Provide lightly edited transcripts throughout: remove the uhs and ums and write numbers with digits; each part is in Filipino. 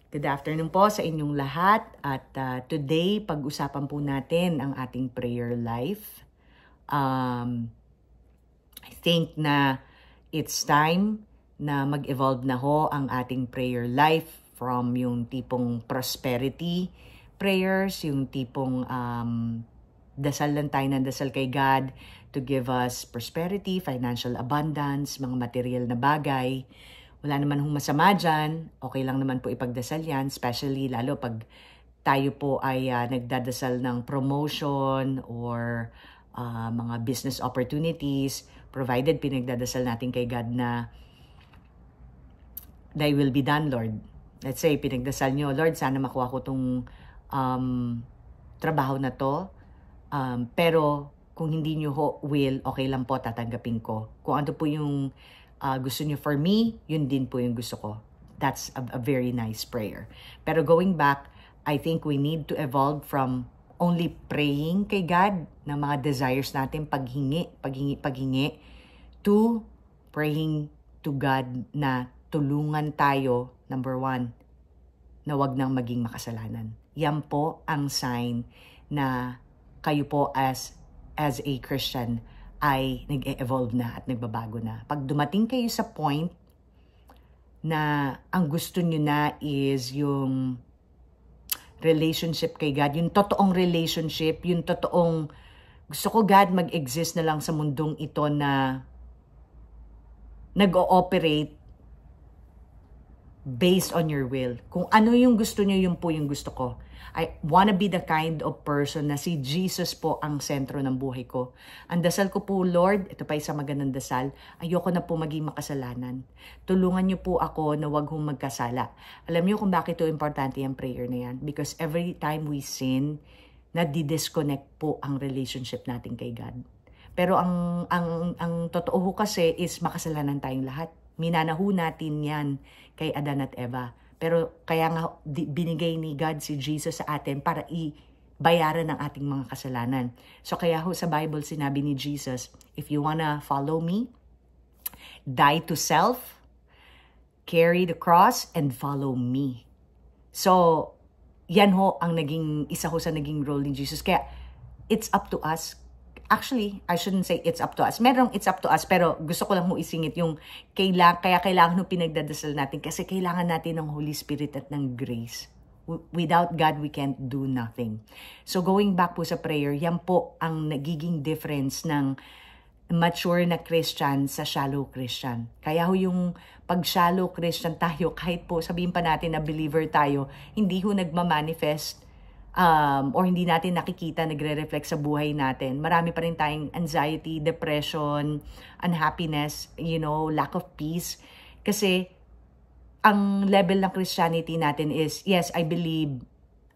Good afternoon po sa inyong lahat at today pag-usapan po natin ang ating prayer life. I think na it's time na mag-evolve na ho ang ating prayer life from yung tipong prosperity prayers, yung tipong dasal lang tayo ng dasal kay God to give us prosperity, financial abundance, mga material na bagay. Wala naman hong masama dyan. Okay lang naman po ipagdasal yan, especially lalo pag tayo po ay nagdadasal ng promotion or mga business opportunities, provided pinagdadasal natin kay God na thy will be done, Lord. Let's say, pinagdasal nyo, Lord, sana makuha ko tong trabaho na to. Pero kung hindi nyo ho will, okay lang po, tatanggapin ko. Kung ano po yung gusto nyo for me, yun din po yung gusto ko. That's a very nice prayer. Pero going back, I think we need to evolve from only praying kay God ng mga desires natin, paghingi, to praying to God na tulungan tayo, number one, na wag nang maging makasalanan. Yan po ang sign na kayo po as a Christian ay nag-evolve na at nagbabago na. Pag dumating kayo sa point na ang gusto nyo na is yung relationship kay God, yung totoong relationship, yung totoong gusto ko God mag-exist na lang sa mundong ito na nag-ooperate based on your will. Kung ano yung gusto nyo, yun po yung gusto ko. I wanna be the kind of person na si Jesus po ang sentro ng buhay ko. Ang dasal ko po, Lord, ito pa isang magandang dasal, ayoko na po maging makasalanan. Tulungan niyo po ako na wag hong magkasala. Alam niyo kung bakit ito importante yung prayer na yan? Because every time we sin, nadi-disconnect po ang relationship natin kay God. Pero ang totoo ho kasi is makasalanan tayong lahat. Minanahu natin yan kay Adan at Eva. Pero kaya nga binigay ni God si Jesus sa atin para ibayaran ang ating mga kasalanan. So kaya ho sa Bible sinabi ni Jesus, if you wanna follow me, die to self, carry the cross, and follow me. So yan ho ang isa ho sa naging role ni Jesus. Kaya it's up to us. Actually, I shouldn't say it's up to us. Merong it's up to us, pero gusto ko lang mo isingit yung kaya kailangan ng pinagdadasal natin kasi kailangan natin ng Holy Spirit at ng grace. Without God, we can't do nothing. So going back po sa prayer, yan po ang nagiging difference ng mature na Christian sa shallow Christian. Kaya ho yung pag shallow Christian tayo, kahit po sabihin pa natin na believer tayo, hindi ho nagmamanifest or hindi natin nakikita, nagre-reflect sa buhay natin. Marami pa rin tayong anxiety, depression, unhappiness, lack of peace. Kasi ang level ng Christianity natin is, yes, I believe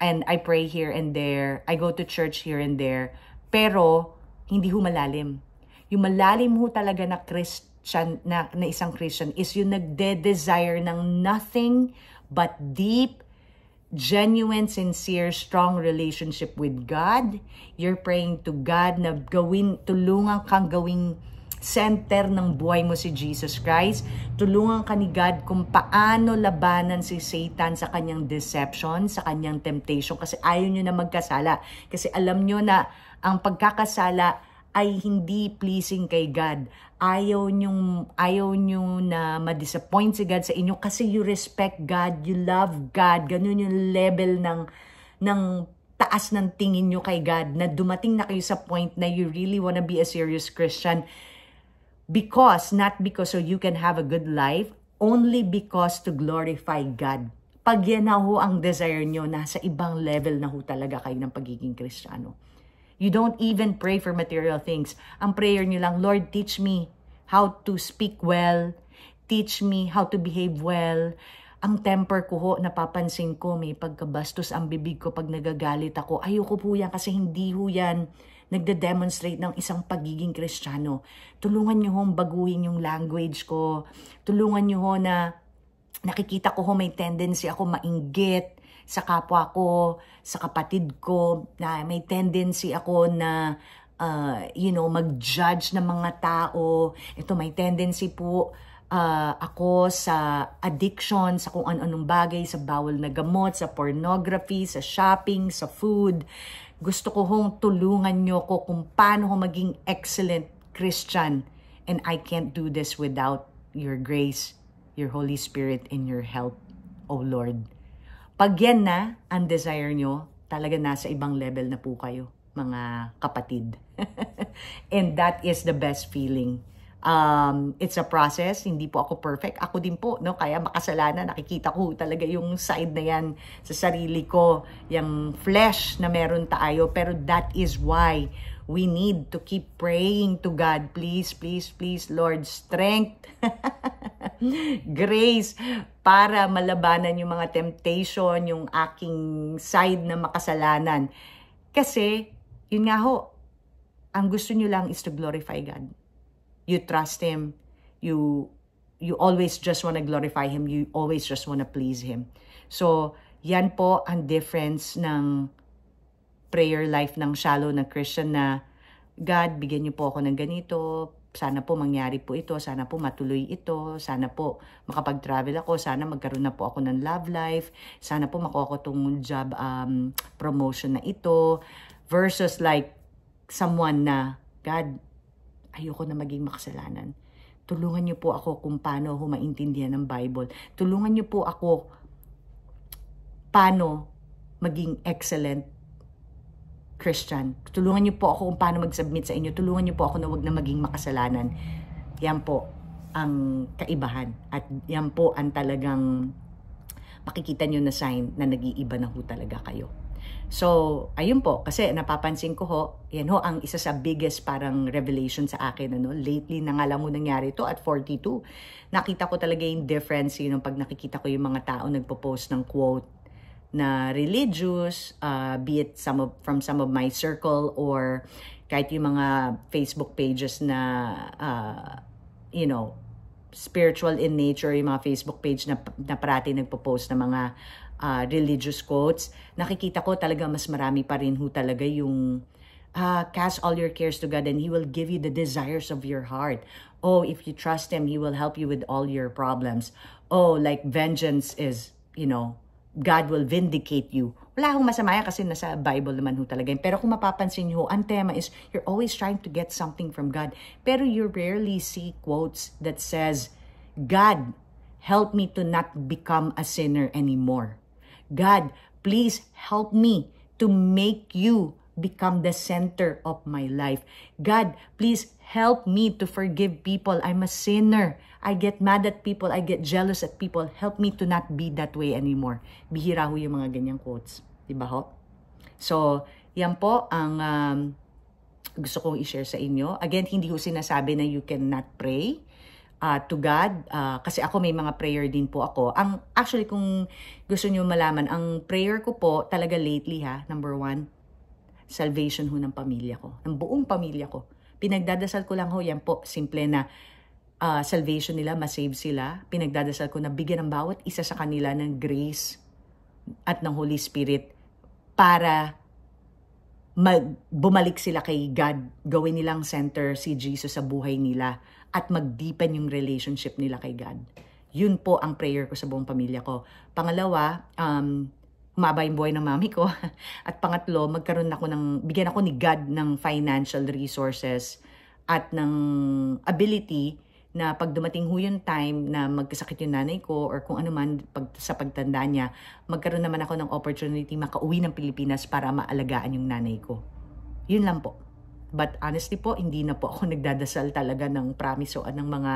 and I pray here and there, I go to church here and there, pero hindi ho malalim. Yung malalim ho talaga na Christian, na isang Christian is yung nagde-desire ng nothing but deep, genuine, sincere, strong relationship with God. You're praying to God na tulungan kang gawing center ng buhay mo si Jesus Christ. Tulungan ka ni God kung paano labanan si Satan sa kanyang deception, sa kanyang temptation. Kasi ayaw nyo na magkasala. Kasi alam nyo na ang pagkakasala ay hindi pleasing kay God. Ayaw nyo na ma-disappoint si God sa inyo kasi you respect God, you love God. Ganun yung level ng taas ng tingin nyo kay God na dumating na kayo sa point na you really wanna be a serious Christian not because so you can have a good life, only because to glorify God. Pag yan na ho ang desire nyo, nasa ibang level na ho talaga kayo ng pagiging Kristiyano. You don't even pray for material things. Ang prayer nyo lang, Lord, teach me how to speak well. Teach me how to behave well. Ang temper ko ho, napapansin ko, may pagkabastos ang bibig ko pag nagagalit ako. Ayoko po yan kasi hindi ho yan nagde-demonstrate ng isang pagiging Kristiyano. Tulungan nyo hong baguhin yung language ko. Tulungan nyo ho na nakikita ko ho may tendency ako mainggit sa kapwa ko, sa kapatid ko, na may tendency ako na mag-judge ng mga tao. Ito, may tendency po ako sa addiction, sa kung anong bagay, sa bawal na gamot, sa pornography, sa shopping, sa food. Gusto ko hong tulungan nyo ko kung paano ko maging excellent Christian. And I can't do this without your grace, your Holy Spirit, and your help, O Lord. Pag yan na, ang desire nyo, talaga nasa ibang level na po kayo, mga kapatid. And that is the best feeling. It's a process, hindi po ako perfect. Ako din po, no? Kaya makasalanan, nakikita ko talaga yung side na yan sa sarili ko, yung flesh na meron tayo. Pero that is why we need to keep praying to God. Please, please, please, Lord, strength, grace, para malabanan yung mga temptation, yung aking side na makasalanan. Kasi, yun nga ho, ang gusto nyo lang is to glorify God. You trust Him. You always just want to glorify Him. You always just want to please Him. So, yan po ang difference ng prayer life ng shallow na Christian na, God, bigyan niyo po ako ng ganito. Sana po mangyari po ito. Sana po matuloy ito. Sana po makapag-travel ako. Sana magkaroon na po ako ng love life. Sana po makuha ko itong job promotion na ito. Versus like someone na, God, ayoko na maging makasalanan. Tulungan niyo po ako kung paano ako maintindihan ng Bible. Tulungan niyo po ako paano maging excellent Christian. Tulungan niyo po ako kung paano mag-submit sa inyo. Tulungan niyo po ako na wag na maging makasalanan. Yan po ang kaibahan. At yan po ang talagang makikita niyo na sign na nag-iiba na ho talaga kayo. So, ayun po, kasi napapansin ko ho, yan ho ang isa sa biggest parang revelation sa akin, ano, lately na nga lang mo nangyari ito at 42. Nakita ko talaga yung difference, pag nakikita ko yung mga tao nagpo-post ng quote na religious, be it from some of my circle or kahit yung mga Facebook pages na, spiritual in nature, yung mga Facebook page na parati nagpo-post ng mga religious quotes, nakikita ko talaga mas marami pa rin ho talaga yung cast all your cares to God and He will give you the desires of your heart. Oh, if you trust Him, He will help you with all your problems. Oh, like vengeance is, God will vindicate you. Wala akong masama yan kasi nasa Bible naman ho talaga. Pero kung mapapansin nyo, ang tema is you're always trying to get something from God. Pero you rarely see quotes that says, God, help me to not become a sinner anymore. God, please help me to make you become the center of my life. God, please help me to forgive people. I'm a sinner. I get mad at people. I get jealous at people. Help me to not be that way anymore. Bihira ho yung mga ganyang quotes. Diba ho? So, yan po ang gusto kong i-share sa inyo. Again, hindi ho sinasabi na you cannot pray to God, kasi ako may mga prayer din po ako. Actually, kung gusto niyo malaman, ang prayer ko po talaga lately number 1, salvation ho ng pamilya ko, ng buong pamilya ko. Pinagdadasal ko lang ho, yan po, simple na salvation nila, masave sila. Pinagdadasal ko na bigyan ng bawat isa sa kanila ng grace at ng Holy Spirit para bumalik sila kay God, gawin nilang center si Jesus sa buhay nila at mag-deepen yung relationship nila kay God. Yun po ang prayer ko sa buong pamilya ko. Pangalawa, humaba yung buhay ng mami ko. At pangatlo, bigyan ako ni God ng financial resources at ng ability na pag dumating ho yung time na magkasakit yung nanay ko or kung ano man sa pagtanda niya, magkaroon naman ako ng opportunity makauwi ng Pilipinas para maalagaan yung nanay ko. Yun lang po. But honestly po, hindi na po ako nagdadasal talaga ng promise o ng mga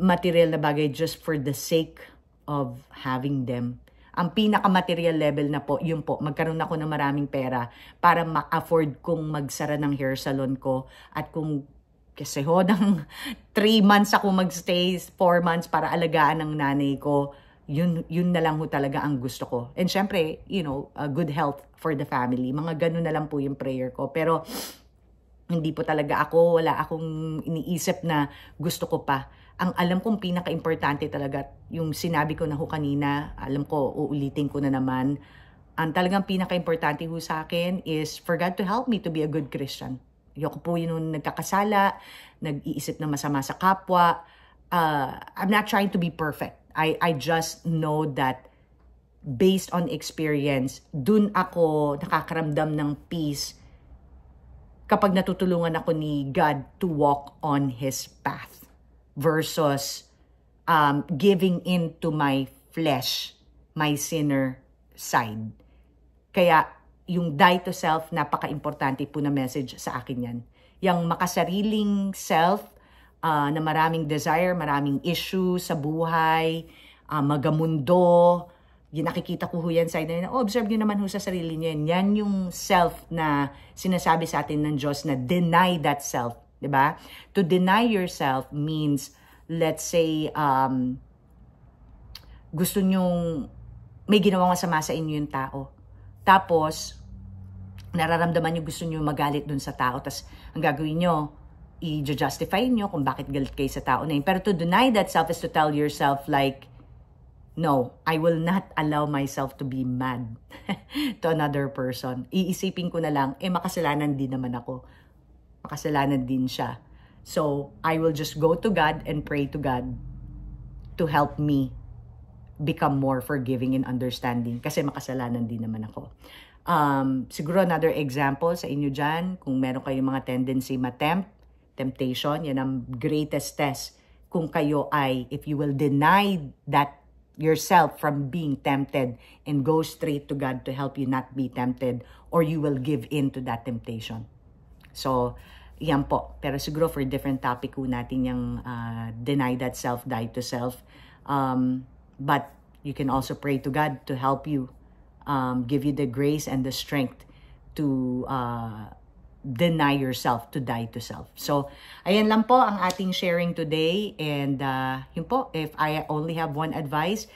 material na bagay just for the sake of having them. Ang pinaka-material level na po, yun po, magkaroon ako ng maraming pera para ma-afford kong magsara ng hair salon ko at kung kasi ho, ng 3 months ako magstay, 4 months para alagaan ng nanay ko, yun na lang ho talaga ang gusto ko. And syempre, good health for the family. Mga ganun na lang po yung prayer ko. Pero hindi po talaga wala akong iniisip na gusto ko pa. Ang alam kong pinaka-importante talaga, yung sinabi ko na ho kanina, alam ko, uulitin ko na naman, ang talagang pinaka-importante ho sa akin is for God to help me to be a good Christian. Ayoko po yun nagkakasala, nag-iisip na masama sa kapwa, I'm not trying to be perfect. I just know that based on experience, dun ako nakakaramdam ng peace kapag natutulungan ako ni God to walk on His path versus giving in to my flesh, my sinner side. Kaya yung die to self, napaka-importante po na message sa akin yan. Yung makasariling self na maraming desire, maraming issue sa buhay, magamundo, yung nakikita ko ho yan sa inyo, observe nyo naman ho sa sarili nyo yan. Yan yung self na sinasabi sa atin ng Diyos na deny that self. Diba? To deny yourself means, let's say, gusto nyong may ginawang masama sa inyo yung tao. Tapos, nararamdaman nyo gusto nyo magalit dun sa tao. Tapos, ang gagawin nyo, i-justify nyo kung bakit galit kayo sa tao na yun. Pero to deny that self is to tell yourself like, no, I will not allow myself to be mad to another person. Iisipin ko na lang, makasalanan din naman ako. Makasalanan din siya. So, I will just go to God and pray to God to help me become more forgiving and understanding kasi makasalanan din naman ako. Siguro another example sa inyo dyan, kung meron kayong mga tendency temptation, yan ang greatest test. Kung kayo ay, if you will deny that yourself from being tempted and go straight to God to help you not be tempted, or you will give in to that temptation. So, yan po. Pero siguro for different topic po natin yung deny that self, die to self. But you can also pray to God to help you, give you the grace and the strength to deny yourself, to die to self. So, ayan lang po ang ating sharing today. And yun po, if I only have one advice,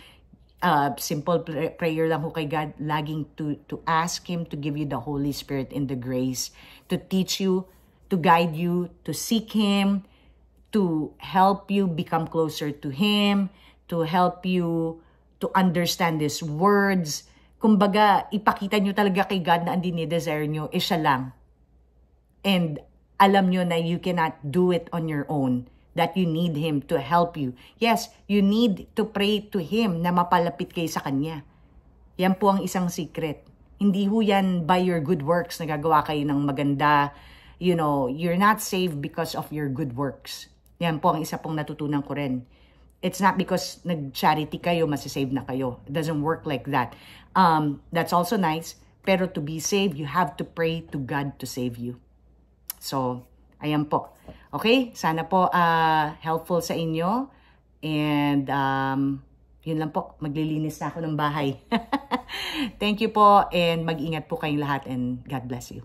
simple prayer lang ho kay God, laging to ask Him to give you the Holy Spirit and the grace to teach you, to guide you, to seek Him, to help you become closer to Him, to help you to understand His words. Kumbaga, ipakita nyo talaga kay God na ang dinidesire nyo, siya lang. And alam nyo na you cannot do it on your own, that you need Him to help you. Yes, you need to pray to Him na mapalapit kayo sa Kanya. Yan po ang isang secret. Hindi ho yan by your good works na gagawa kayo ng maganda. You know, you're not saved because of your good works. Yan po ang isa pong natutunan ko rin. It's not because nag-charity kayo, masasave na kayo. It doesn't work like that. That's also nice. Pero to be saved, you have to pray to God to save you. So, ayan po. Okay? Sana po helpful sa inyo. And yun lang po. Maglilinis na ako ng bahay. Thank you po. And mag-ingat po kayong lahat. And God bless you.